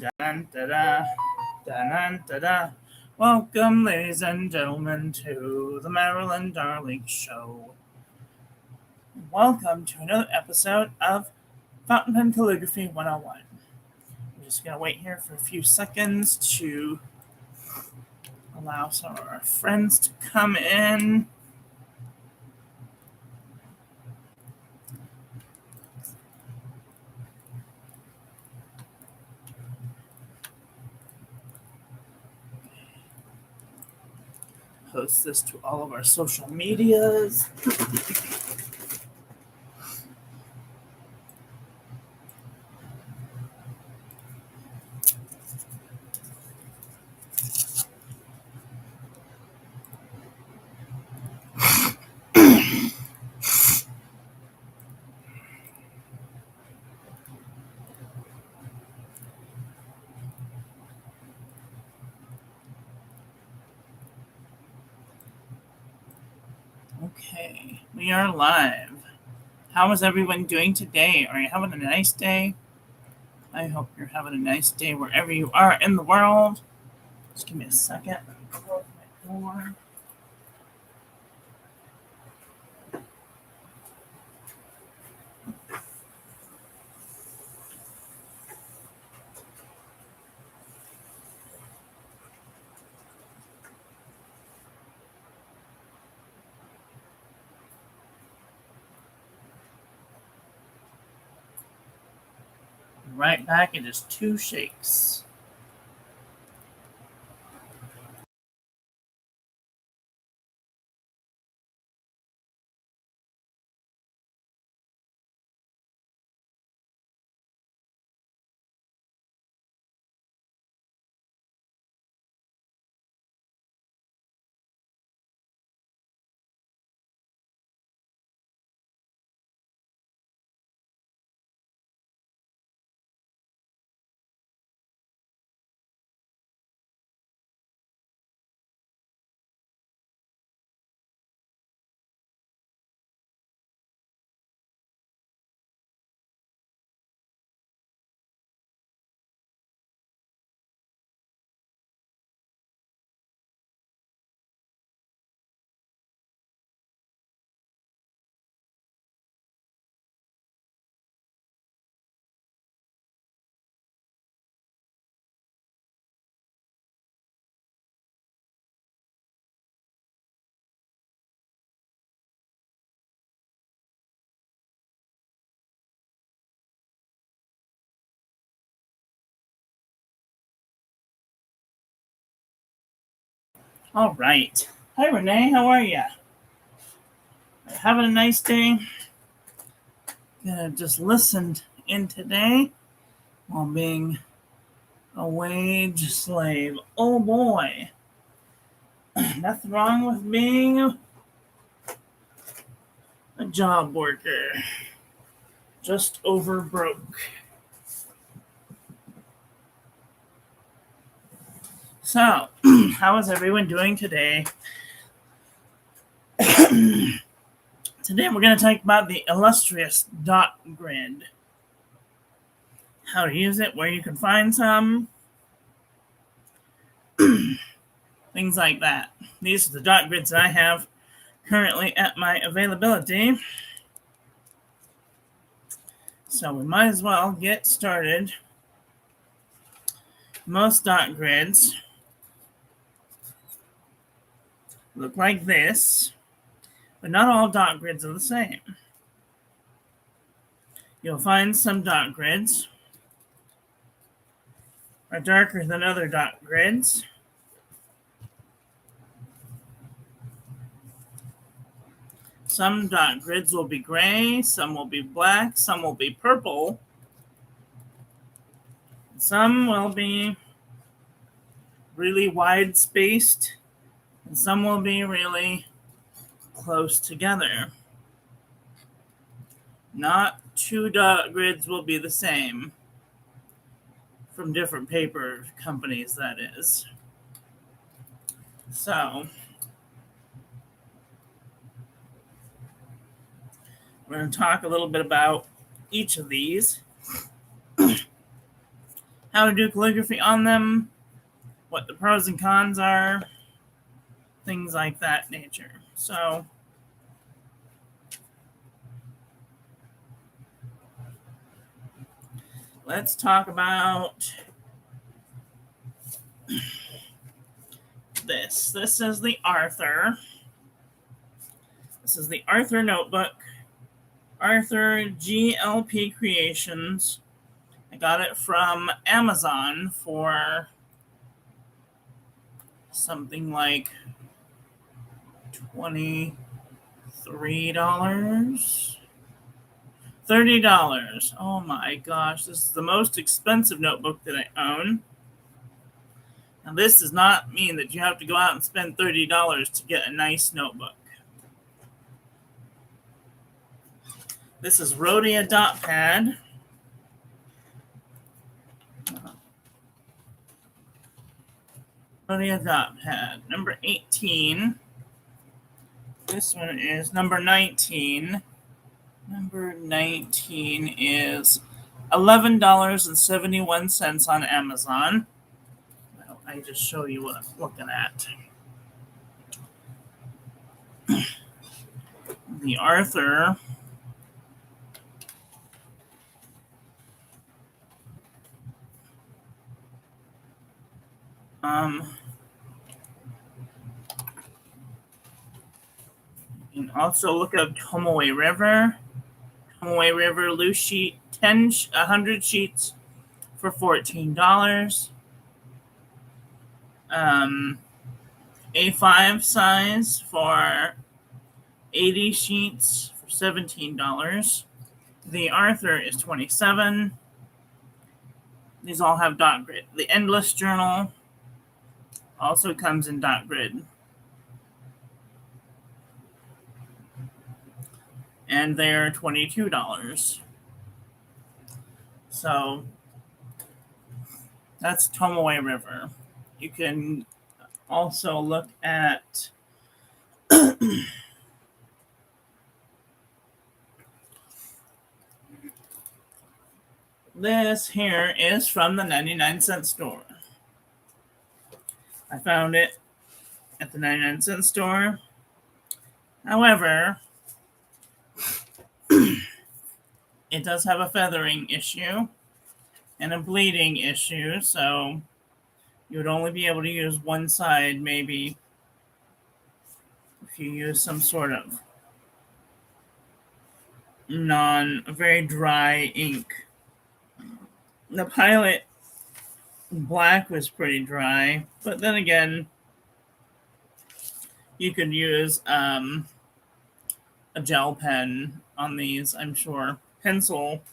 Da-da, da-da. Welcome, ladies and gentlemen, to the Marilyn Darling Show. Welcome to another episode of Fountain Pen Calligraphy 101. I'm just going to wait here for a few seconds to allow some of our friends to come in. Post this to all of our social medias. Okay, we are live. How is everyone doing today? Are you having a nice day? I hope you're having a nice day wherever you are in the world. Just give me a second. Close my door. Right back in just 2 shakes. All right. Hi, Renee. How are you? Having a nice day? Gonna just listen in today while being a wage slave. Oh boy. Nothing wrong with being a job worker. Just over broke. So, how is everyone doing today? Today we're going to talk about the illustrious dot grid. How to use it, where you can find some. Things like that. These are the dot grids that I have currently at my availability. So we might as well get started. Most dot grids look like this, but not all dot grids are the same. You'll find some dot grids are darker than other dot grids. Some dot grids will be gray, some will be black, some will be purple. Some will be really wide spaced, and some will be really close together. Not 2 dot grids will be the same from different paper companies, that is. So, we're going to talk a little bit about each of these. how to do calligraphy on them, what the pros and cons are, things like that nature. So let's talk about this. This is the Arthur. This is the Arthur notebook. Arthur GLP Creations. I got it from Amazon for something like $23. $30. Oh my gosh, this is the most expensive notebook that I own. Now, this does not mean that you have to go out and spend $30 to get a nice notebook. This is Rhodia Dot Pad. Rhodia Dot Pad, number 18. This one is number 19. Number 19 is $11.71 on Amazon. Well, I just show you what I'm looking at. The Arthur. You can also look up Tomoe River. Tomoe River loose sheet, 100 sheets for $14. A5 size for 80 sheets for $17. The Arthur is $27. These all have dot grid. The Endless Journal also comes in dot grid. And they're $22. So that's Tomoe River. You can also look at this here is from the 99-cent store. I found it at the 99-cent store. However, it does have a feathering issue and a bleeding issue, so you would only be able to use one side, maybe, if you use some sort of very dry ink. The Pilot Black was pretty dry, but then again, you could use a gel pen on these, I'm sure. Pencil.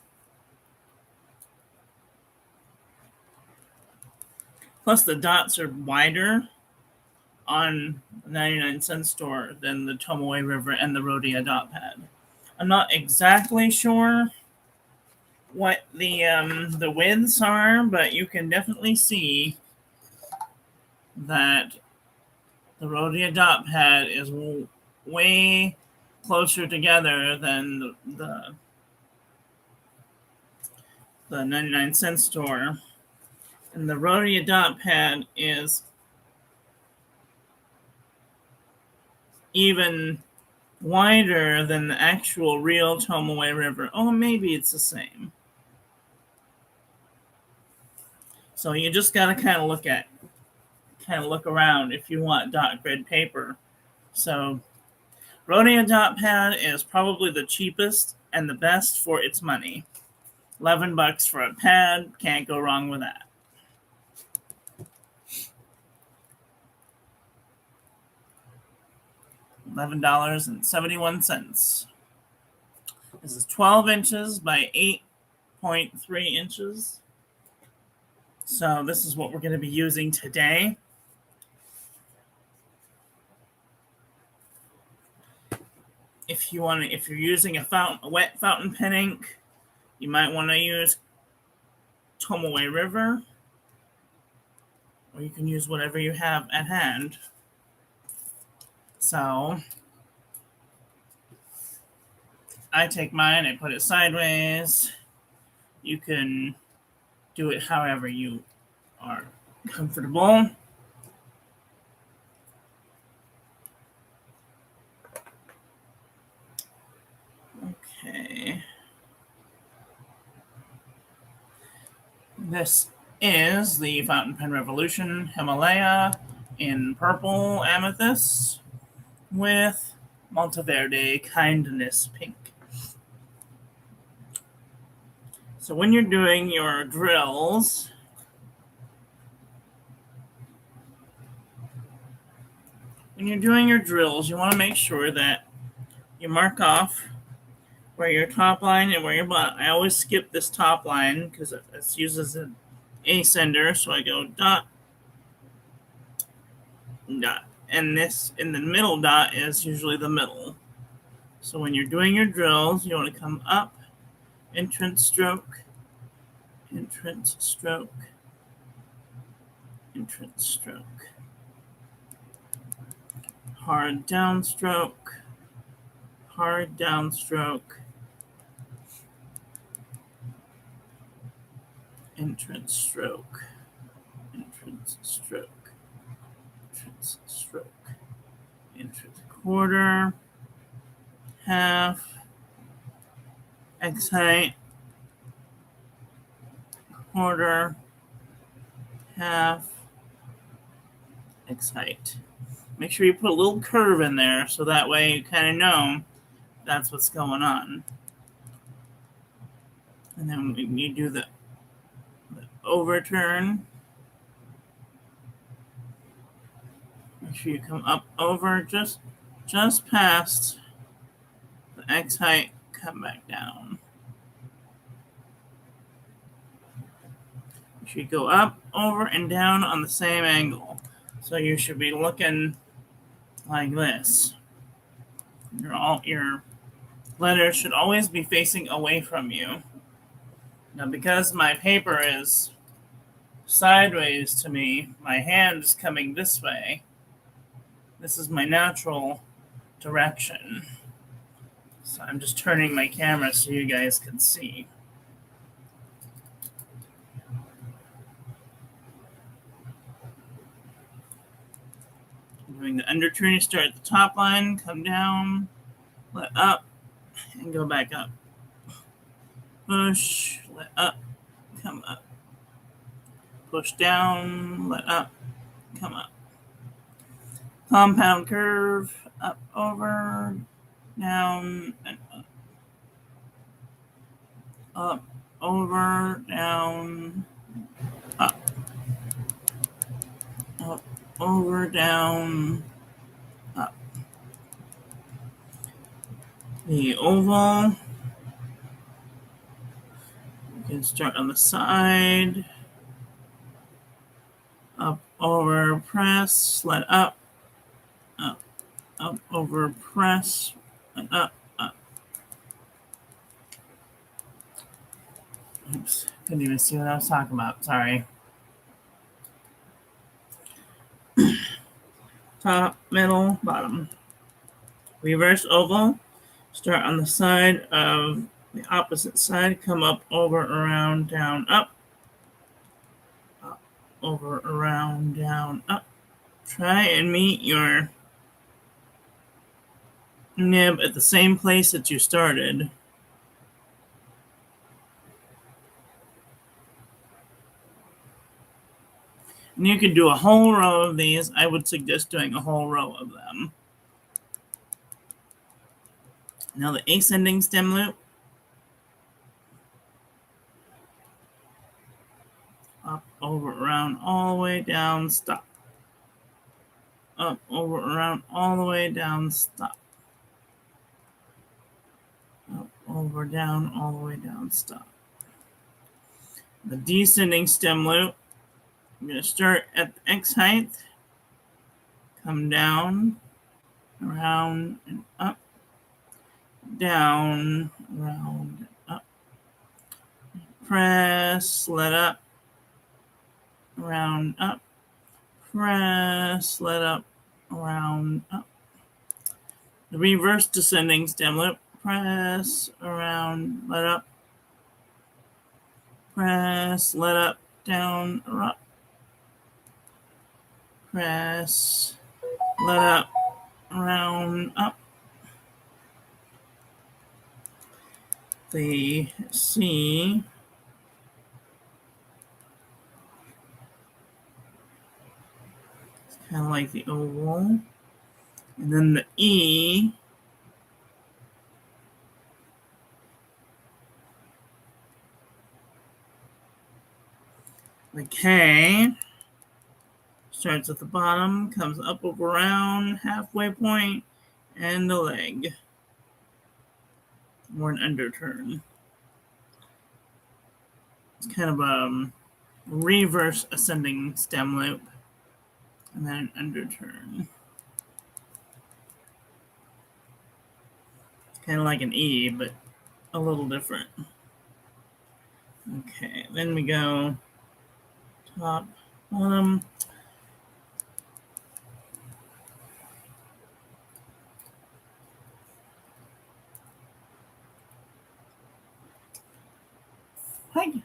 Plus, the dots are wider on the 99-cent store than the Tomoe River and the Rhodia Dot Pad. I'm not exactly sure what the widths are, but you can definitely see that the Rhodia Dot Pad is way closer together than the 99-cent store. And the Rhodia Dot Pad is even wider than the actual real Tomoe River. Oh, maybe it's the same. So you just gotta kind of look around if you want dot grid paper. So Rhodia Dot Pad is probably the cheapest and the best for its money. $11 for a pad, can't go wrong with that. $11.71. This is 12 inches by 8.3 inches. So this is what we're going to be using today. If you're using a wet fountain pen ink, you might want to use Tomoe River, or you can use whatever you have at hand. So I take mine, I put it sideways. You can do it however you are comfortable. Okay. This is the Fountain Pen Revolution Himalaya in purple amethyst with Monteverde Kindness pink. So when you're doing your drills, you want to make sure that you mark off where your top line and where your bottom. I always skip this top line because it uses an ascender, so I go dot, dot, and this in the middle dot is usually the middle. So when you're doing your drills, you want to come up, entrance stroke, entrance stroke, entrance stroke, hard downstroke, hard downstroke, entrance stroke, entrance stroke, entrance stroke, entrance quarter, half, X height, quarter, half, X height. Make sure you put a little curve in there so that way you kind of know that's what's going on. And then when you do the overturn, make sure you come up over just past the X height, come back down. You should go up, over, and down on the same angle. So you should be looking like this. Your letters should always be facing away from you. Now, because my paper is sideways to me, my hand is coming this way. This is my natural direction. So I'm just turning my camera so you guys can see. Doing the underturn, you start at the top line, come down, let up, and go back up. Push, let up, come up. Push down, let up, come up. Compound curve, up, over, down, and up. Up, over, down, up. Up, over, down, up. The oval, you can start on the side. Up, over, press, let up, up, up, over, press, and up, up. Oops, couldn't even see what I was talking about, sorry. Top, middle, bottom. Reverse oval, start on the side of the opposite side, come up, over, around, down, up. Up, over, around, down, up. Try and meet your nib at the same place that you started. And you can do a whole row of these. I would suggest doing a whole row of them. Now the ascending stem loop. Up, over, around, all the way down, stop. Up, over, around, all the way down, stop. Up, over, down, all the way down, stop. The descending stem loop. I'm going to start at the X height, come down, around, and up, down, around, up. Press, let up, around, up. Press, let up, around, up. The reverse descending stem loop. Press, around, let up. Press, let up, down, or up. Press, let up, round, up. The C is kind of like the oval. And then the E the K starts at the bottom, comes up over around halfway point, and the leg, or an underturn. It's kind of a reverse ascending stem loop, and then an underturn. It's kind of like an E, but a little different. Okay, then we go top, bottom.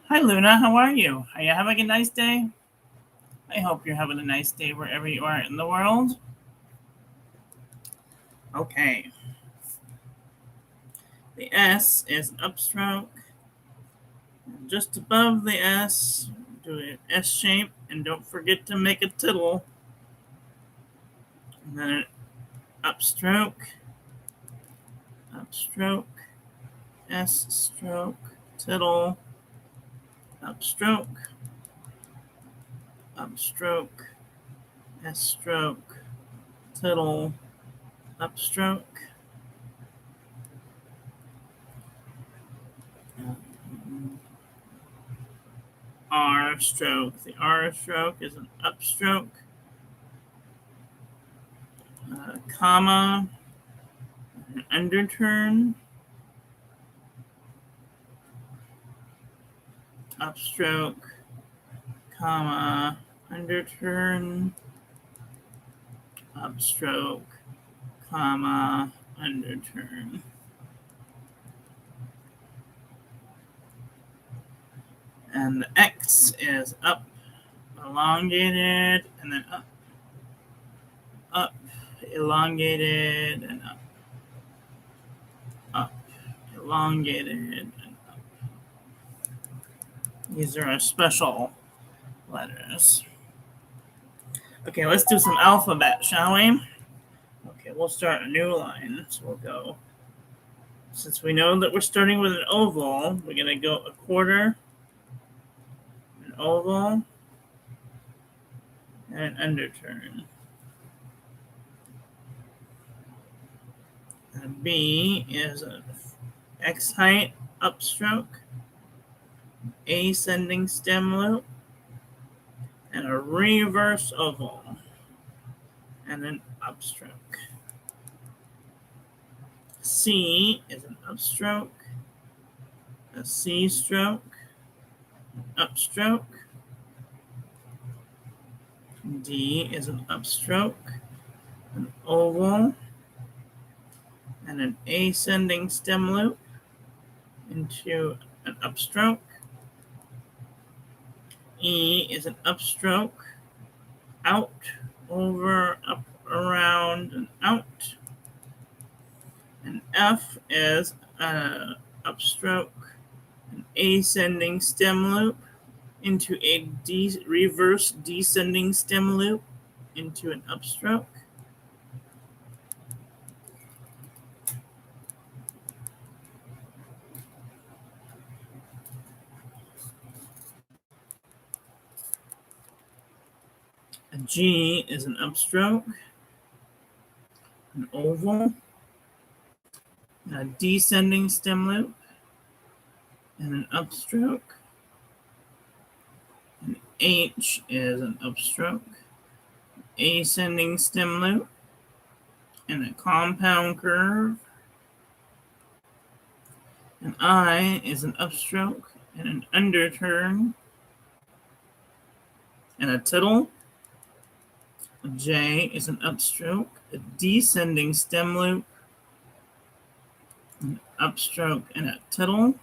Hi, Luna. How are you? Are you having a nice day? I hope you're having a nice day wherever you are in the world. Okay. The S is an upstroke. Just above the S, do an S shape, and don't forget to make a tittle. And then an upstroke, upstroke, S stroke, tittle, upstroke, upstroke, S stroke, tittle, upstroke. R stroke. The R stroke is an upstroke, comma, an underturn, upstroke, comma, underturn, upstroke, comma, underturn. And the X is up, elongated, and then up, up, elongated, and up, elongated, and up. These are our special letters. Okay, let's do some alphabet, shall we? Okay, we'll start a new line. So we'll go, since we know that we're starting with an oval, we're going to go a quarter, an oval, and an underturn. And B is an X height upstroke, ascending stem loop, and a reverse oval, and an upstroke. C is an upstroke, a C stroke, upstroke. D is an upstroke, an oval, and an ascending stem loop into an upstroke. E is an upstroke, out, over, up, around, and out. And F is an upstroke, an ascending stem loop into a reverse descending stem loop into an upstroke. A G is an upstroke, an oval, a descending stem loop, and an upstroke. An H is an upstroke, ascending stem loop, and a compound curve. An I is an upstroke and an underturn, and a tittle. A J is an upstroke, a descending stem loop, an upstroke, and a tittle.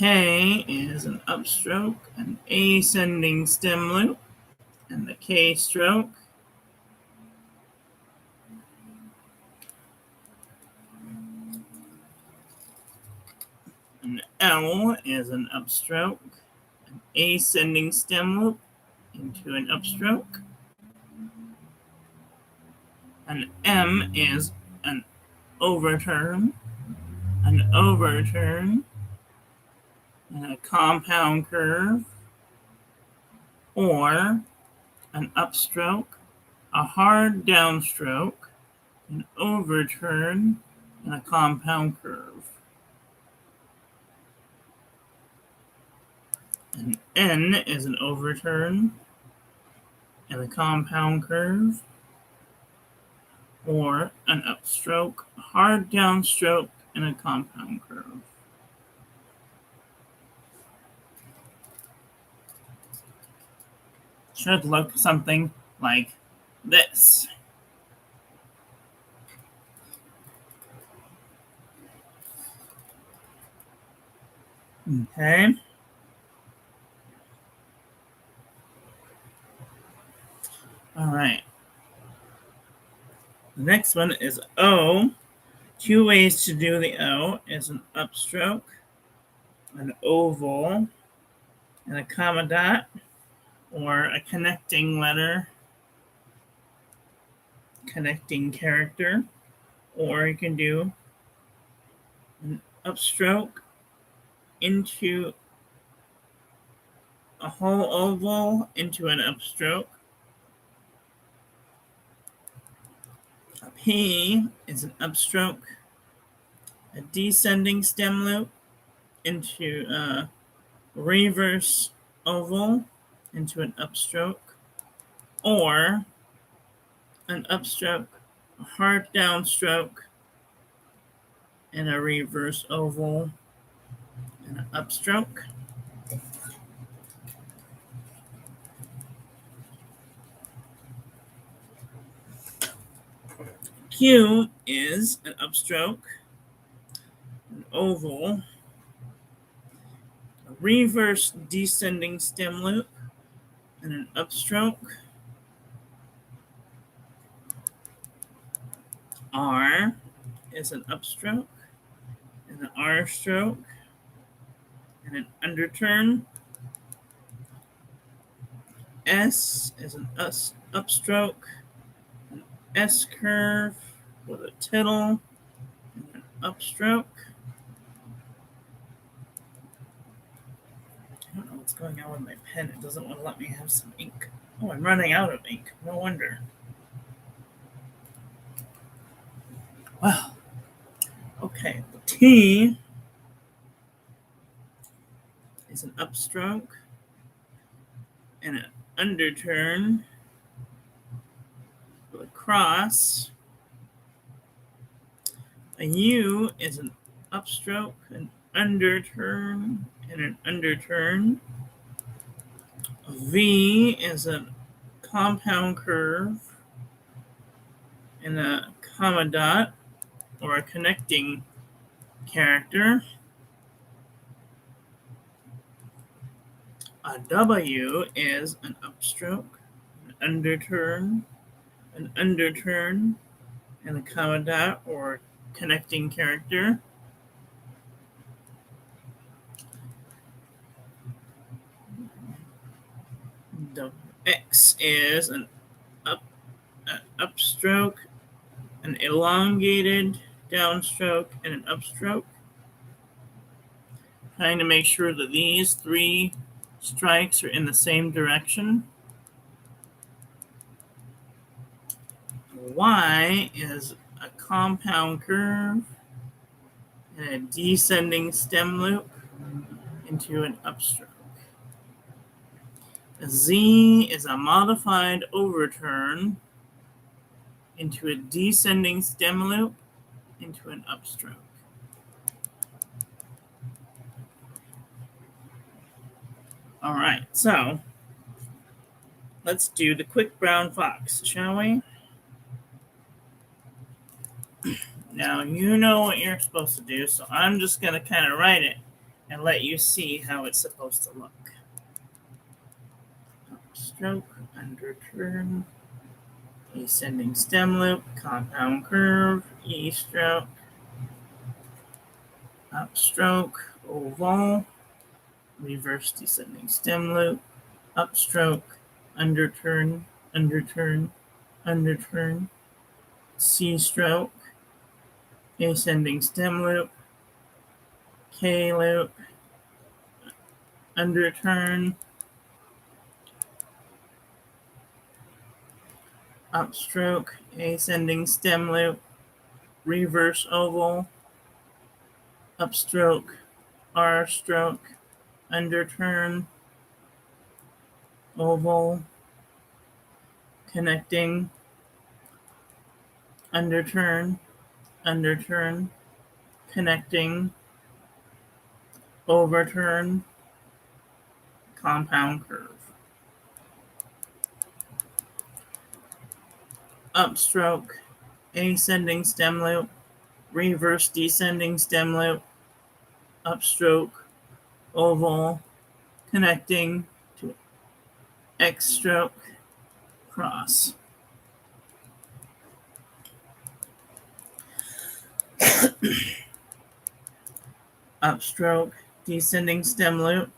K is an upstroke, an ascending stem loop, and the K stroke. An L is an upstroke, an ascending stem loop into an upstroke. An M is an overturn, and a compound curve, or an upstroke, a hard downstroke, an overturn, and a compound curve. An N is an overturn and a compound curve, or an upstroke, a hard downstroke, and a compound curve. Should look something like this. Okay. All right. The next one is O. Two ways to do the O is an upstroke, an oval, and a comma dot, or a connecting letter, connecting character, or you can do an upstroke into a whole oval into an upstroke. A P is an upstroke, a descending stem loop into a reverse oval into an upstroke, or an upstroke, a hard downstroke, and a reverse oval and an upstroke. Q is an upstroke, an oval, a reverse descending stem loop, and an upstroke. R is an upstroke, and an R stroke, and an underturn. S is an upstroke, an S curve with a tittle, and an upstroke. I don't know what's going on with my pen. It doesn't want to let me have some ink. Oh, I'm running out of ink. No wonder. Well, okay. The T is an upstroke and an underturn with a cross. A U is an upstroke, an underturn, and an underturn. A V is a compound curve and a comma dot, or a connecting character. A W is an upstroke, an underturn, and a comma dot, or connecting character. The X is an upstroke, an elongated downstroke, and an upstroke. Trying to make sure that these three strikes are in the same direction. Y is a compound curve and a descending stem loop into an upstroke. A Z is a modified overturn into a descending stem loop into an upstroke. All right, so let's do the quick brown fox, shall we? Now, you know what you're supposed to do, so I'm just going to kind of write it and let you see how it's supposed to look. Upstroke, underturn, ascending stem loop, compound curve, E-stroke, upstroke, oval, reverse descending stem loop, upstroke, underturn, underturn, underturn, C-stroke, ascending stem loop, K-loop, underturn, upstroke, ascending stem loop, reverse oval, upstroke, R-stroke, underturn, oval, connecting, underturn, underturn, connecting, overturn, compound curve. Upstroke, ascending stem loop, reverse descending stem loop, upstroke, oval, connecting to X-stroke, cross. Upstroke, descending stem loop,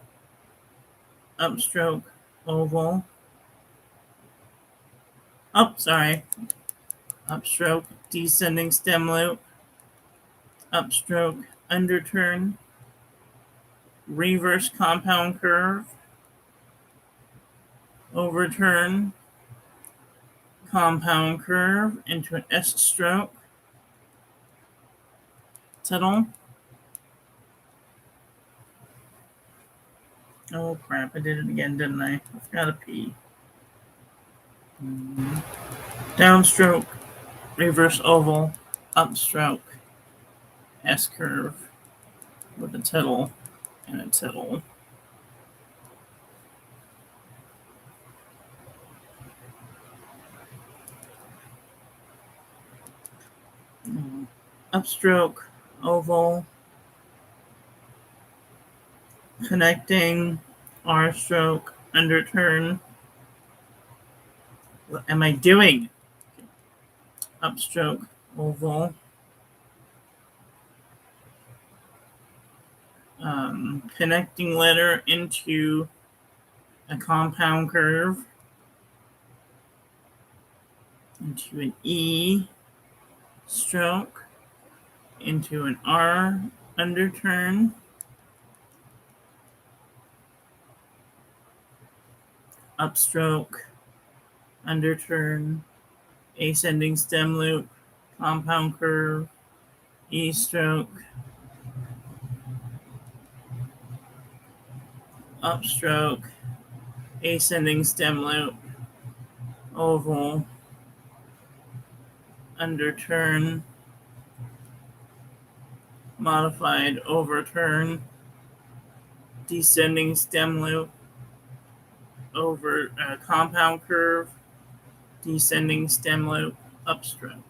upstroke, oval. Upstroke, descending stem loop, upstroke, underturn, reverse compound curve, overturn, compound curve into an S-stroke, tittle. Oh crap, I did it again, didn't I? I forgot a P. Downstroke, reverse oval, upstroke, S-curve with a tittle and a tittle. Upstroke, oval, connecting, R-stroke, underturn. What am I doing? Upstroke, oval, connecting letter into a compound curve, into an E stroke, into an R underturn, upstroke, underturn, ascending stem loop, compound curve, E stroke, upstroke, ascending stem loop, oval, underturn, modified overturn, descending stem loop, over compound curve, descending stem loop, upstroke.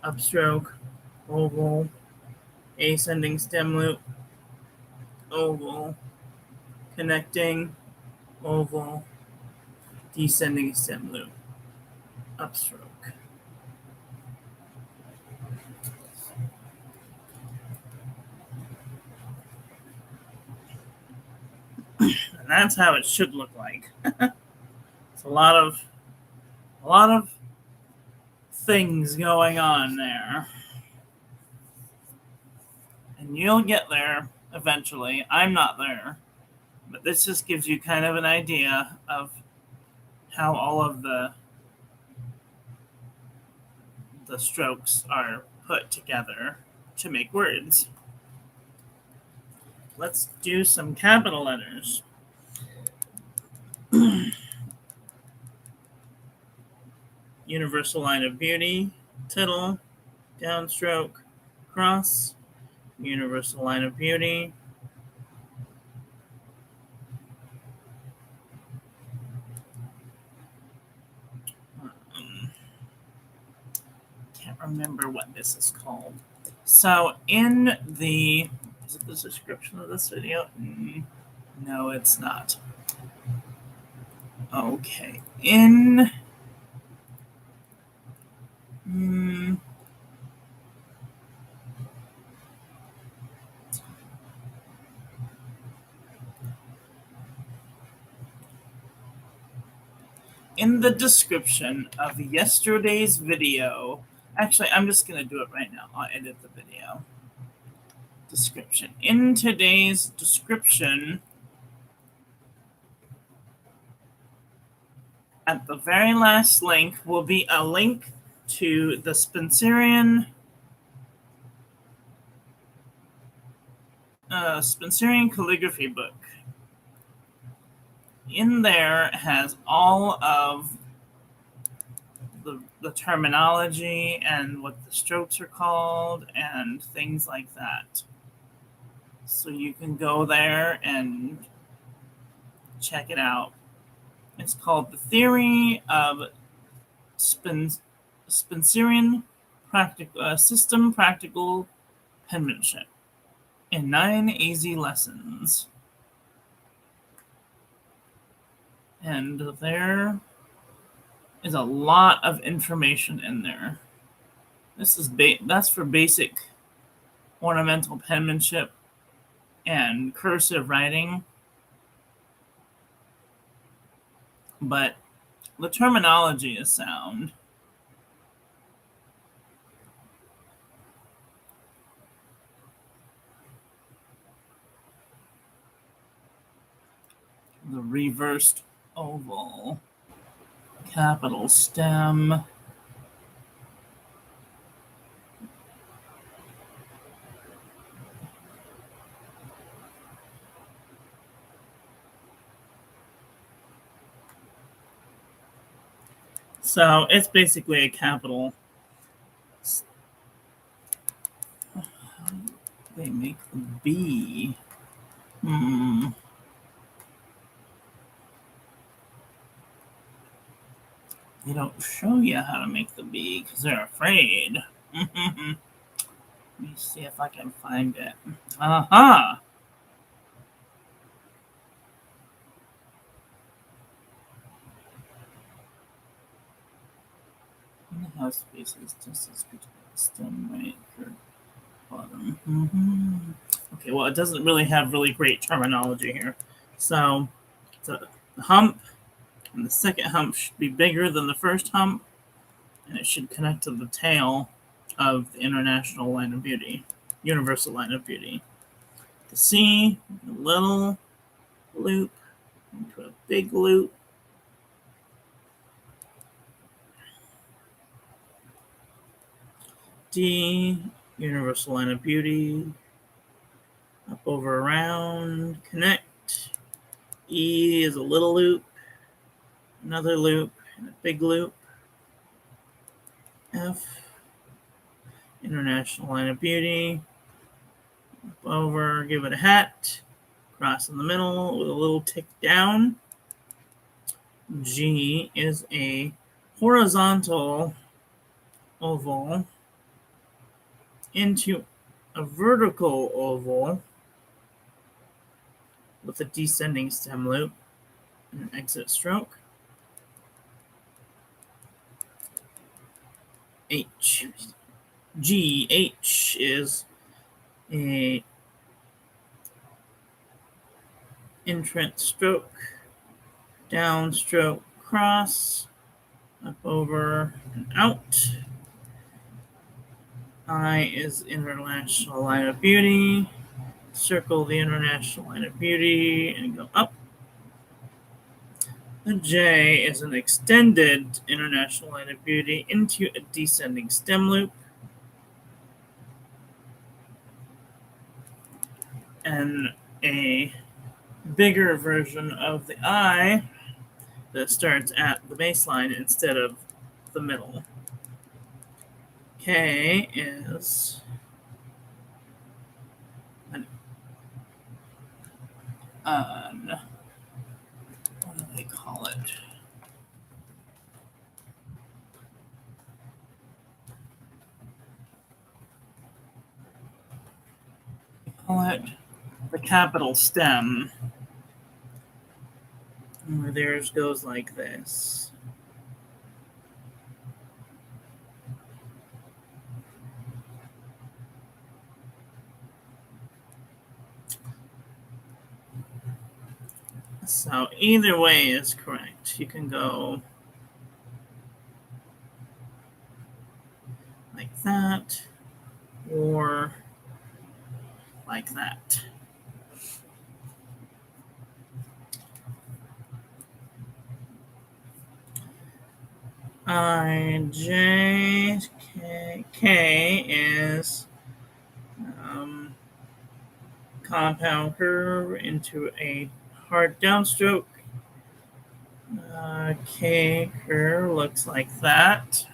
Upstroke, oval, ascending stem loop, oval, connecting, oval, descending stem loop, upstroke. And that's how it should look like. It's a lot of things going on there. And you'll get there eventually. I'm not there. But this just gives you kind of an idea of how all of the strokes are put together to make words. Let's do some capital letters. Universal line of beauty, tittle, downstroke, cross, universal line of beauty, can't remember what this is called. So in the, is it the description of this video? No, it's not. Okay, in the description of yesterday's video, actually, I'm just going to do it right now. I'll edit the video. Description. In today's description, at the very last link will be a link to the Spencerian calligraphy book. In there has all of the terminology and what the strokes are called and things like that. So you can go there and check it out. It's called The Theory of Spencerian System Practical Penmanship in 9 easy lessons. And there is a lot of information in there. This is that's for basic ornamental penmanship and cursive writing. But the terminology is sound. The reversed oval, capital stem, so it's basically a capital. They make the B. They don't show you how to make the B because they're afraid. Let me see if I can find it. Aha! In the house spaces, distance between the stem right or bottom. Okay, well, it doesn't really have really great terminology here. So, the hump, and the second hump should be bigger than the first hump, and it should connect to the tail of the International Line of Beauty, Universal Line of Beauty. The C, a little loop into a big loop. D, Universal Line of Beauty, up over around, connect. E is a little loop, another loop, and a big loop. F, International Line of Beauty, up over, give it a hat, cross in the middle with a little tick down. G is a horizontal oval into a vertical oval with a descending stem loop and an exit stroke. H. G. H is a entrance stroke, down stroke, cross, up over and out. I is International Line of Beauty. Circle the International Line of Beauty and go up. The J is an extended International Line of Beauty into a descending stem loop. And a bigger version of the I that starts at the baseline instead of the middle. K is what do they call it? it the capital stem. Where theirs goes like this. So either way is correct. You can go like that or like that. K is compound curve into a hard downstroke. K curve looks like that.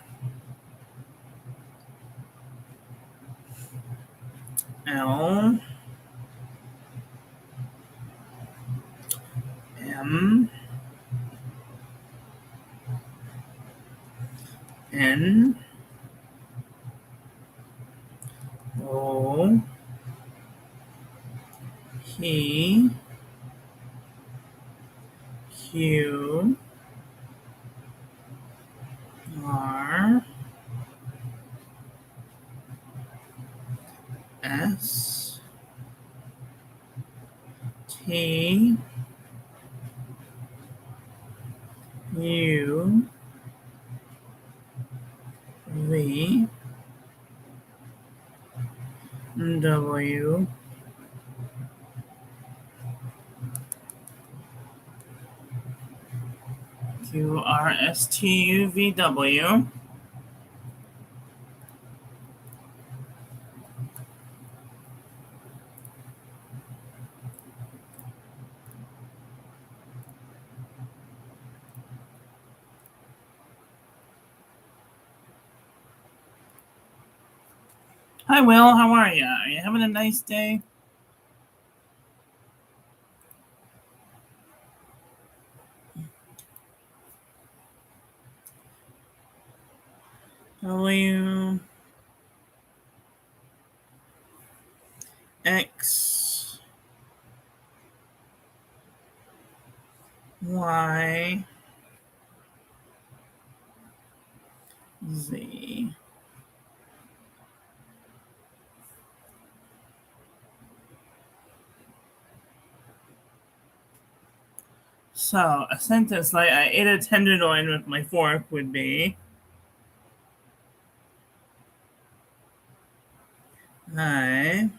L, M, N, O, P, Q, R, S, T, U, V, W, Q, R, S, T, U, V, W. Hi, Will. How are you? Are you having a nice day? W, X, Y, Z. So, a sentence like I ate a tenderloin with my fork would be I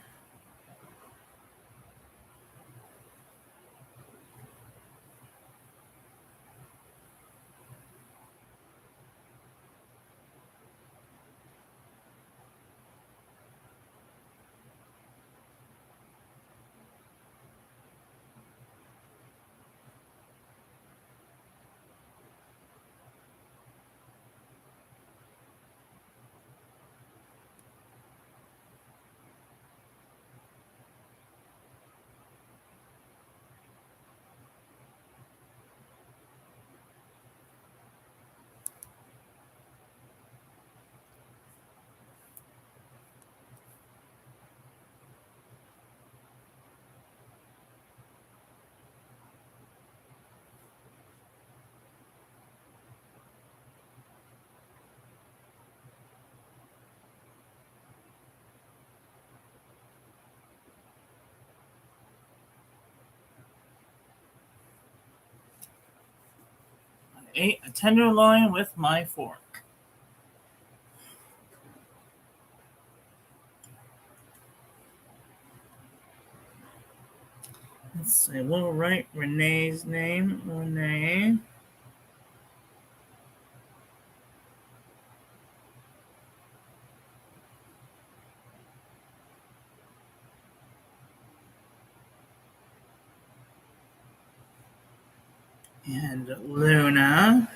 ate a tenderloin with my fork. Let's see, we'll write Renee's name. Renee. And Luna.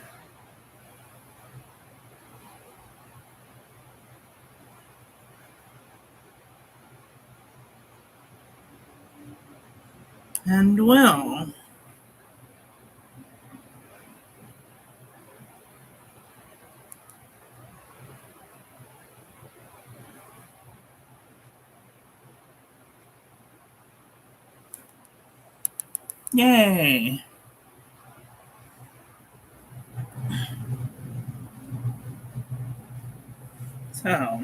And Will. Yay! So,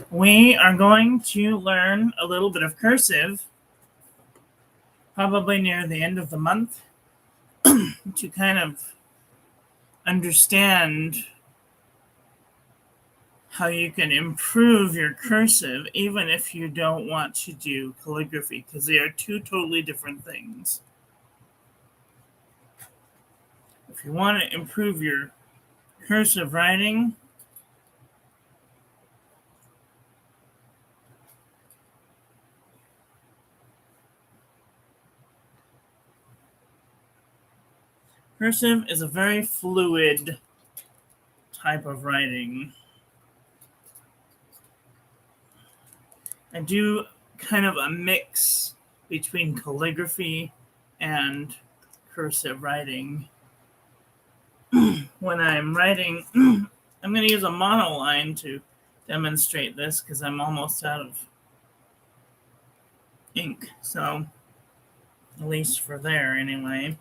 we are going to learn a little bit of cursive, probably near the end of the month, to kind of understand how you can improve your cursive even if you don't want to do calligraphy, because they are two totally different things. If you want to improve your cursive writing, cursive is a very fluid type of writing. I do kind of a mix between calligraphy and cursive writing. When I'm writing, I'm going to use a monoline to demonstrate this because I'm almost out of ink. So, at least for there anyway.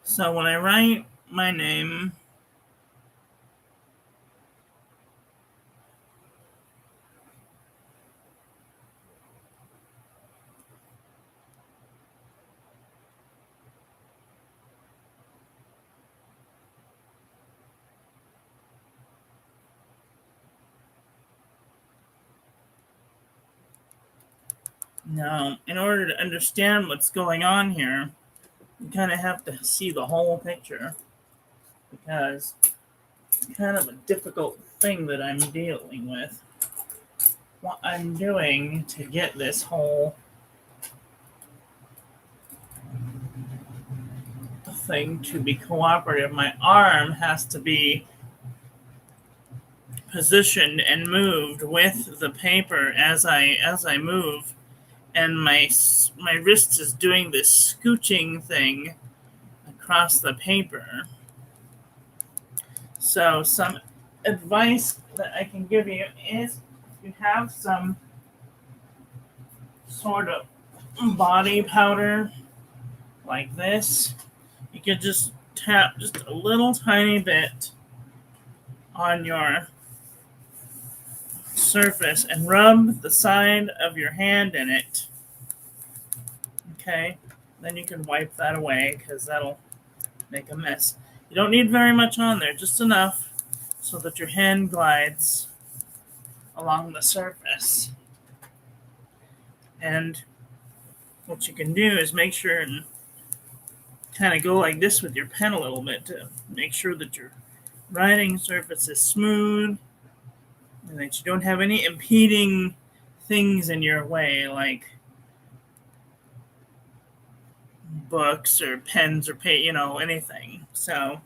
So when I write my name, now, in order to understand what's going on here, you kind of have to see the whole picture because it's kind of a difficult thing that I'm dealing with. What I'm doing to get this whole thing to be cooperative, my arm has to be positioned and moved with the paper as I move, and my wrist is doing this scooching thing across the paper. So some advice that I can give you is if you have some sort of body powder like this, you could just tap just a little tiny bit on your surface and rub the side of your hand in it. Okay, then you can wipe that away because that'll make a mess. You don't need very much on there, just enough so that your hand glides along the surface. And what you can do is make sure and kind of go like this with your pen a little bit to make sure that your writing surface is smooth and that you don't have any impeding things in your way, like books or pens or anything. So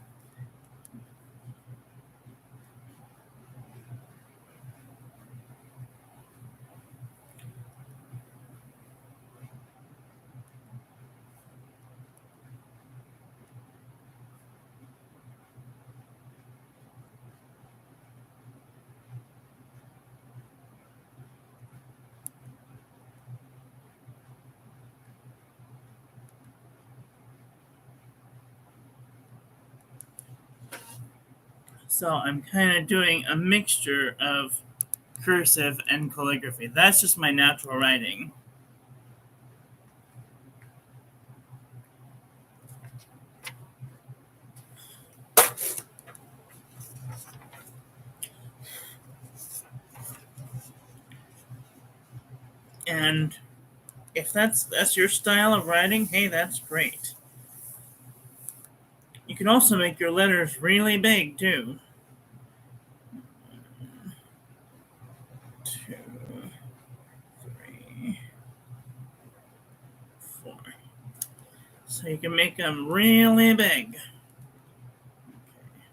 I'm kind of doing a mixture of cursive and calligraphy. That's just my natural writing. And if that's your style of writing, hey, that's great. You can also make your letters really big too. 2, 3, 4. So you can make them really big. Okay.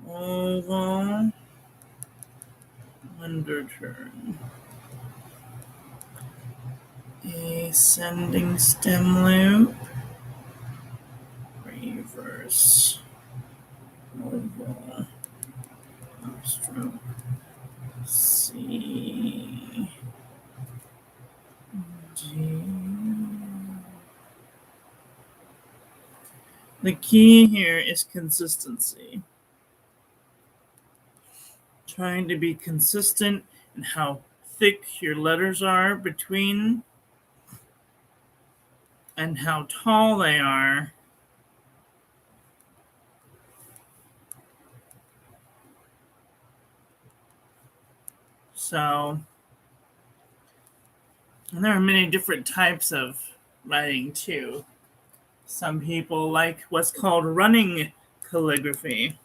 Oval, underturn, ascending stem loop, reverse, oval, upstroke, C, G. The key here is consistency. Trying to be consistent in how thick your letters are between and how tall they are. So, and there are many different types of writing too. Some people like what's called running calligraphy.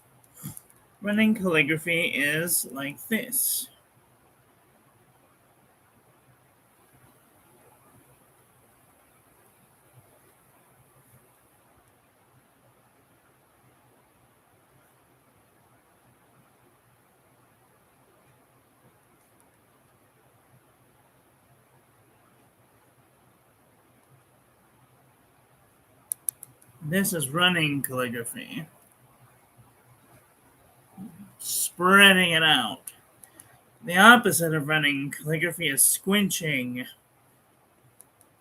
Running calligraphy is like this. This is running calligraphy. Spreading it out. The opposite of running calligraphy is squinching.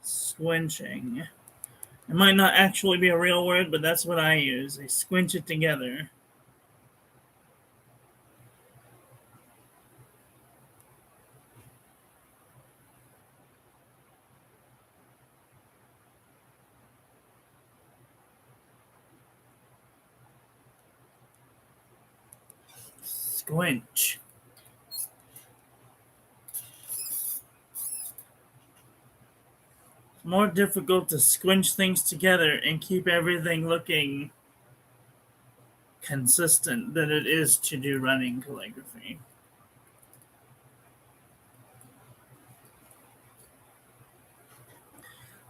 Squinching. It might not actually be a real word, but that's what I use. I squinch it together. Squinch. It's more difficult to squinch things together and keep everything looking consistent than it is to do running calligraphy.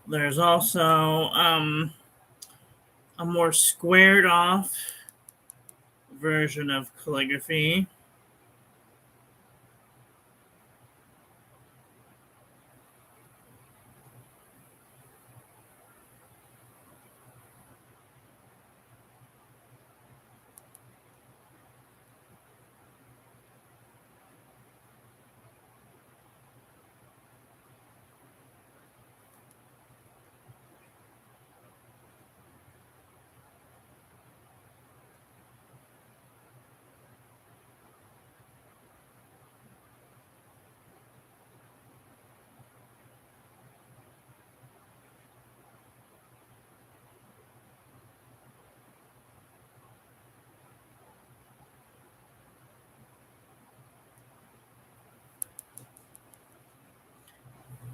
There's also a more squared off version of calligraphy.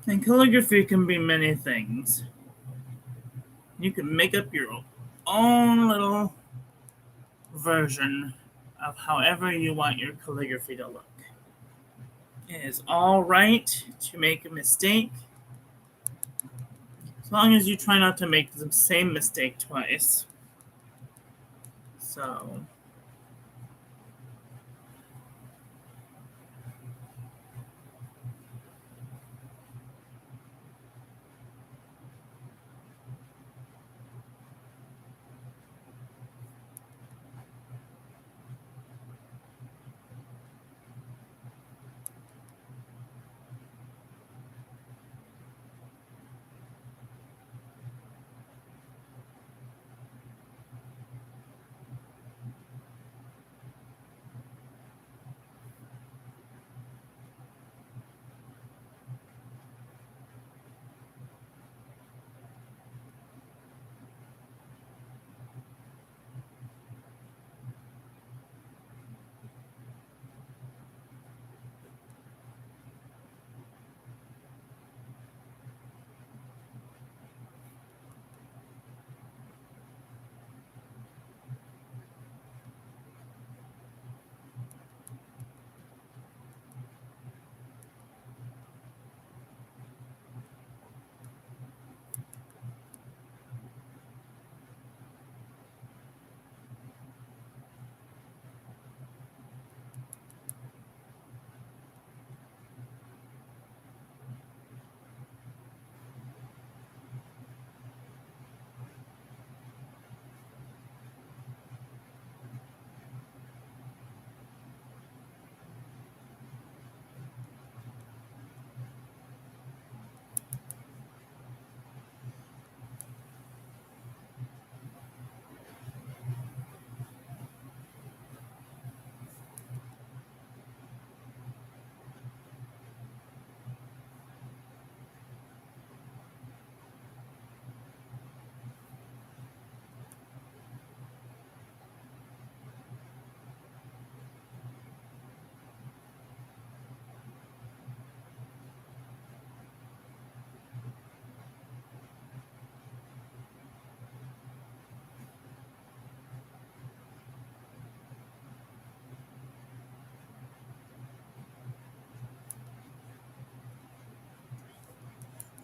And calligraphy can be many things. You can make up your own little version of however you want your calligraphy to look. It is all right to make a mistake, as long as you try not to make the same mistake twice. So,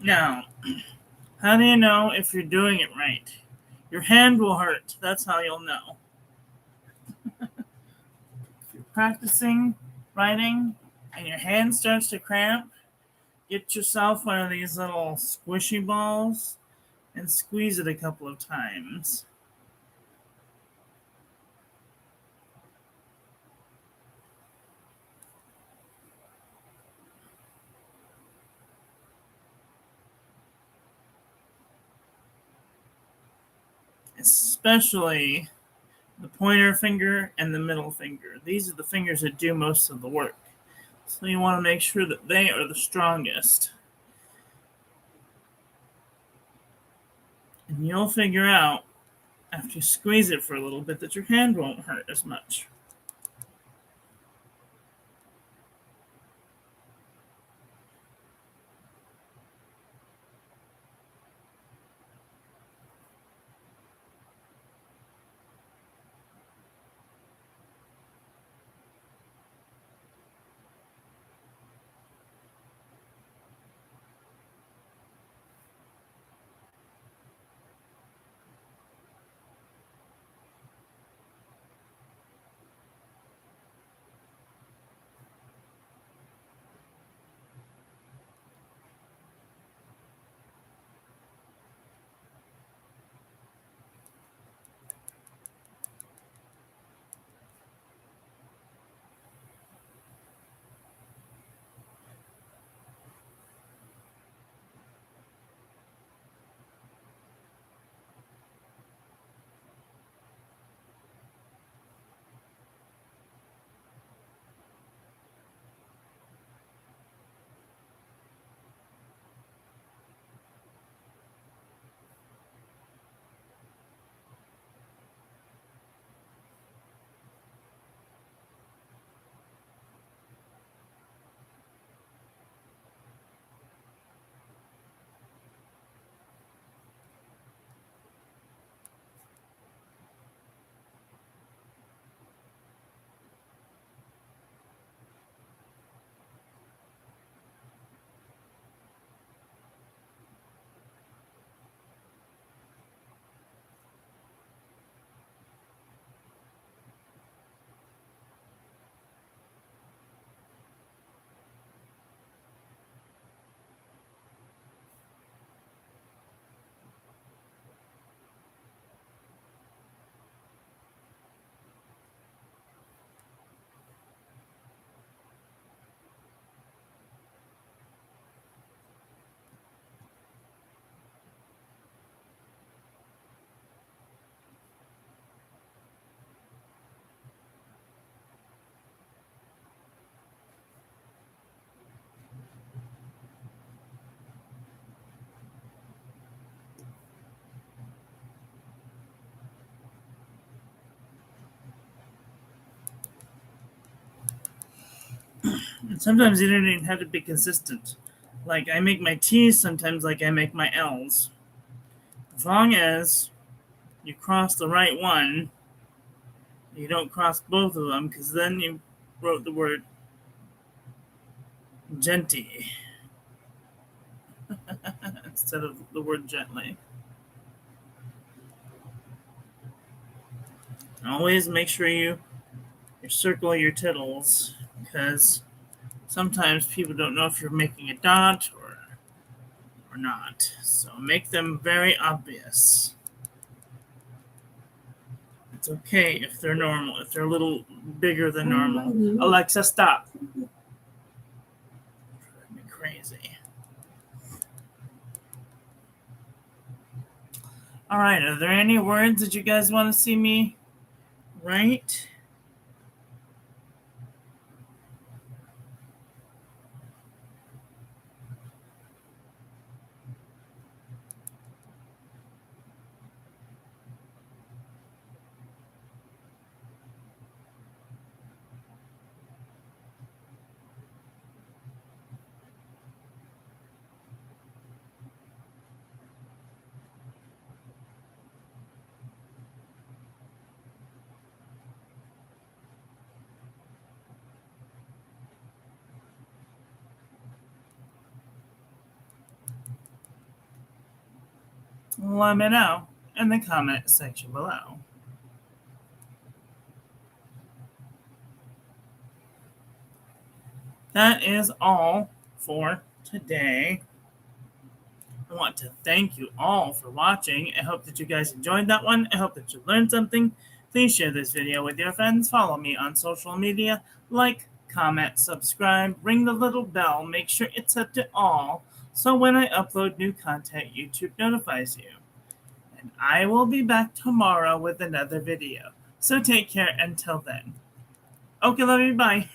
now, how do you know if you're doing it right? Your hand will hurt. That's how you'll know. If you're practicing writing and your hand starts to cramp, get yourself one of these little squishy balls and squeeze it a couple of times. Especially the pointer finger and the middle finger. These are the fingers that do most of the work. So you want to make sure that they are the strongest. And you'll figure out, after you squeeze it for a little bit, that your hand won't hurt as much. And sometimes you don't even have to be consistent. Like I make my T's sometimes like I make my L's. As long as you cross the right one, you don't cross both of them, because then you wrote the word genty instead of the word gently. Always make sure you circle your tittles, because sometimes people don't know if you're making a dot or not. So make them very obvious. It's okay if they're normal, if they're a little bigger than normal. Alexa, stop. Drive me crazy. All right, are there any words that you guys want to see me write? Let me know in the comment section below. That is all for today. I want to thank you all for watching. I hope that you guys enjoyed that one. I hope that you learned something. Please share this video with your friends. Follow me on social media. Like, comment, subscribe, ring the little bell. Make sure it's set to all, so when I upload new content, YouTube notifies you. And I will be back tomorrow with another video. So take care until then. Okay, love you. Bye.